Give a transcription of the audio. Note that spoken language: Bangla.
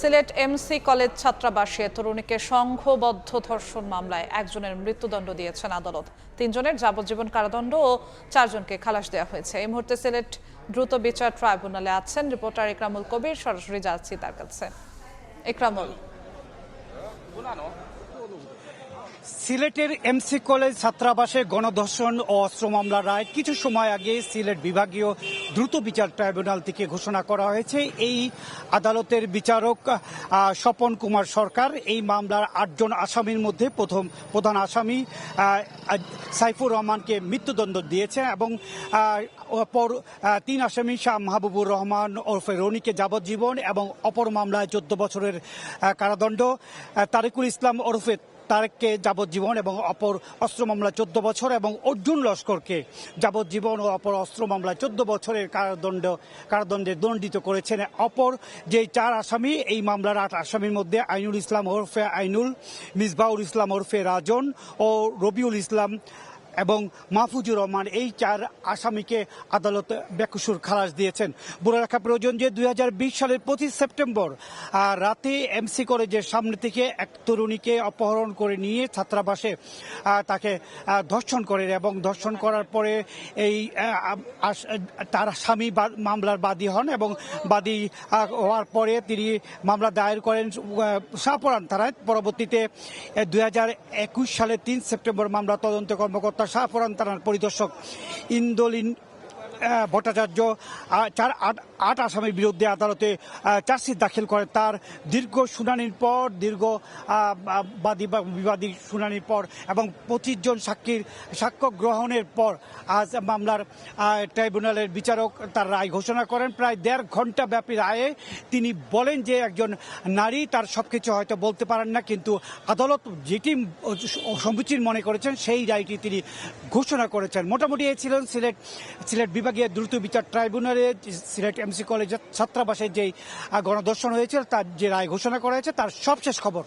সিলেট এমসি কলেজ ছাত্রাবাসে তরুণীকে সংঘবদ্ধ ধর্ষণ মামলায় একজনের মৃত্যুদণ্ড দিয়েছেন আদালত। 3 জনের যাবজ্জীবন কারাদণ্ড ও 4 জনকে খালাস দেওয়া হয়েছে। এই মুহূর্তে সিলেট দ্রুত বিচার ট্রাইব্যুনালে আছেন রিপোর্টার ইকরামুল কবির। সরাসরি যাচ্ছি তার কাছে। ইকরামুল, সিলেটের এমসি কলেজ ছাত্রাবাসে গণধর্ষণ ও অস্ত্র মামলার রায় কিছু সময় আগে সিলেট বিভাগীয় দ্রুত বিচার ট্রাইব্যুনাল থেকে ঘোষণা করা হয়েছে। এই আদালতের বিচারক স্বপন কুমার সরকার এই মামলার 8 জন আসামির মধ্যে প্রধান আসামি সাইফুর রহমানকে মৃত্যুদণ্ড দিয়েছে এবং অপর 3 আসামি শাহ মাহবুবুর রহমান ওরফে রনিকে যাবজ্জীবন এবং অপর মামলায় 14 বছরের কারাদণ্ড, তারেকুল ইসলাম ওরফে তারেককে যাবজ্জীবন এবং অপর অস্ত্র মামলায় 14 বছর এবং অর্জুন লস্করকে যাবজ্জীবন ও অপর অস্ত্র মামলায় 14 বছরের কারাদণ্ডে দণ্ডিত করেছেন। অপর যে 4 আসামি এই মামলার 8 আসামির মধ্যে আইনুল ইসলাম ওরফে আইনুল, মিসবাউল ইসলাম ওরফে রাজন ও রবিউল ইসলাম এবং মাহফুজুর রহমান, এই 4 আসামিকে আদালত বেকসুর খালাস দিয়েছেন। বলে রাখা প্রয়োজন যে 2020 সালের 25 সেপ্টেম্বর রাতে এমসি কলেজের সামনে থেকে এক তরুণীকে অপহরণ করে নিয়ে ছাত্রাবাসে তাকে ধর্ষণ করেন এবং ধর্ষণ করার পরে এই তার স্বামী মামলার বাদী হন এবং বাদী হওয়ার পরে তিনি মামলা দায়ের করেন শাহপরান থানায়। পরবর্তীতে 2021 সালের 3 সেপ্টেম্বর মামলা তদন্ত কর্মকর্তা শাহপরান থানার পরিদর্শক ইন্দোলিন ভট্টাচার্য 8 আসামির বিরুদ্ধে আদালতে চার্জশিট দাখিল করেন। তার দীর্ঘ শুনানির পর, দীর্ঘ বিবাদী শুনানির পর এবং 25 জন সাক্ষীর সাক্ষ্য গ্রহণের পর আজ মামলার ট্রাইব্যুনালের বিচারক তার রায় ঘোষণা করেন। প্রায় 1.5 ঘন্টা ব্যাপী রায়ে তিনি বলেন যে একজন নারী তার সবকিছু হয়তো বলতে পারেন না, কিন্তু আদালত যেটি সমীচীন মনে করেছেন সেই রায়টি তিনি ঘোষণা করেছেন। মোটামুটি এই ছিলেন সিলেট বিভাগীয় দ্রুত বিচার ট্রাইব্যুনালে সিলেট এমসি কলেজের ছাত্রাবাসে যেই গণধর্ষণ হয়েছিল তার যে রায় ঘোষণা করা হয়েছে তার সবশেষ খবর।